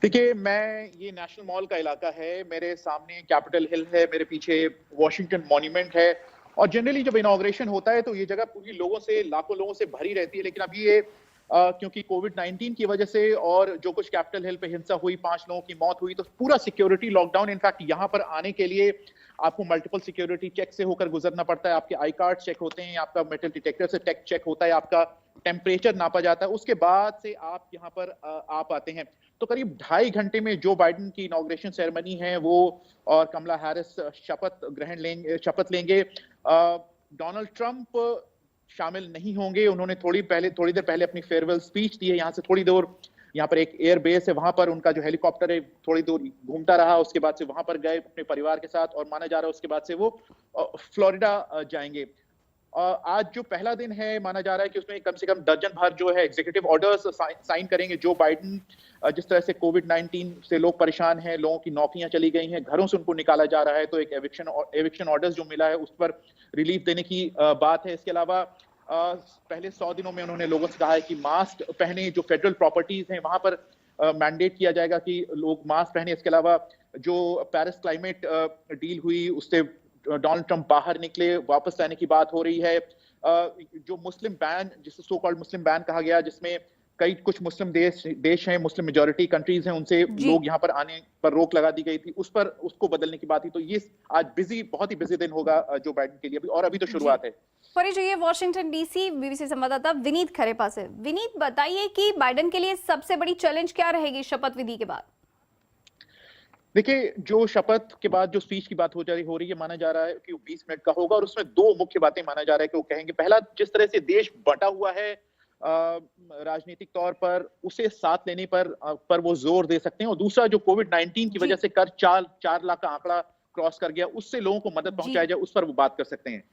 देखिए, मैं ये नेशनल मॉल का इलाका है, मेरे सामने कैपिटल हिल है, मेरे पीछे वॉशिंगटन मॉन्यूमेंट है और जनरली जब इनॉग्रेशन होता है, तो ये जगह पूरी लोगों से, लाखों लोगों से भरी रहती है। लेकिन अभी ये क्योंकि कोविड-19 की वजह से और जो कुछ कैपिटल हिल पे हिंसा हुई, 5 लोगों की मौत हुई, तो पूरा सिक्योरिटी लॉकडाउन। इनफैक्ट यहाँ पर आने के लिए आपको मल्टीपल सिक्योरिटी चेक से होकर गुजरना पड़ता है। आपके आई कार्ड चेक होते हैं, आपका मेटल डिटेक्टर से टेक चेक होता है, आपका टेम्परेचर नापा जाता है। उसके बाद से आप यहाँ पर आ पाते हैं। तो करीब 2.5 घंटे में जो बाइडेन की इनॉग्रेशन सेरेमनी है वो और कमला हैरिस शपथ लेंगे। डोनाल्ड ट्रंप शामिल नहीं होंगे। उन्होंने थोड़ी देर पहले अपनी फेयरवेल स्पीच दी है। यहाँ से थोड़ी दूर यहाँ पर एक एयर बेस है, वहां पर उनका जो हेलीकॉप्टर है थोड़ी दूर घूमता रहा। उसके बाद से वहां पर गए अपने परिवार के साथ और माना जा रहा है उसके बाद से वो फ्लोरिडा जाएंगे। आज जो पहला दिन है, माना जा रहा है कि उसमें कम से कम दर्जन भर जो है एग्जीक्यूटिव ऑर्डर्स साइन करेंगे। जो बाइडेन जिस तरह से कोविड-19 से लोग परेशान हैं, लोगों की नौकरियां चली गई हैं, घरों से उनको निकाला जा रहा है, तो एक एविक्शन ऑर्डर्स जो मिला है उस पर रिलीफ देने की बात है। इसके अलावा पहले 100 दिनों में उन्होंने लोगों से कहा है कि मास्क पहने। जो फेडरल प्रॉपर्टीज हैं वहां पर मैंडेट किया जाएगा कि लोग मास्क पहने। इसके अलावा जो पेरिस क्लाइमेट डील हुई उससे डोनाल्ड ट्रंप बाहर निकले, वापस लाने की बात हो रही है। जो मुस्लिम बैन, जिसे सो कॉल्ड मुस्लिम बैन कहा गया, जिसमें कई कुछ मुस्लिम देश हैं, मुस्लिम मेजॉरिटी कंट्रीज हैं, उनसे जी। लोग यहाँ पर आने पर रोक लगा दी गई थी, उस पर उसको बदलने की बात थी। तो ये आज बहुत ही बिजी दिन होगा जो बाइडेन के लिए भी, और अभी तो जी, शुरुआत है। पर ये जो ये वॉशिंगटन डीसी बीबीसी संवाददाता विनीत खरेपा से। विनीत, बताइए कि बाइडेन के लिए सबसे बड़ी चैलेंज क्या रहेगी शपथ विधि के बाद? देखिए, जो शपथ के बाद जो स्पीच की बात हो रही है, माना जा रहा है कि वो 20 मिनट का होगा और उसमें 2 मुख्य बातें माना जा रहा है कि वो कहेंगे। पहला, जिस तरह से देश बंटा हुआ है राजनीतिक तौर पर, उसे साथ लेने पर वो जोर दे सकते हैं। और दूसरा, जो कोविड-19 की वजह जी। से कर 4 लाख का आंकड़ा क्रॉस कर गया, उससे लोगों को मदद जी। पहुंचाई जाए, उस पर वो बात कर सकते हैं।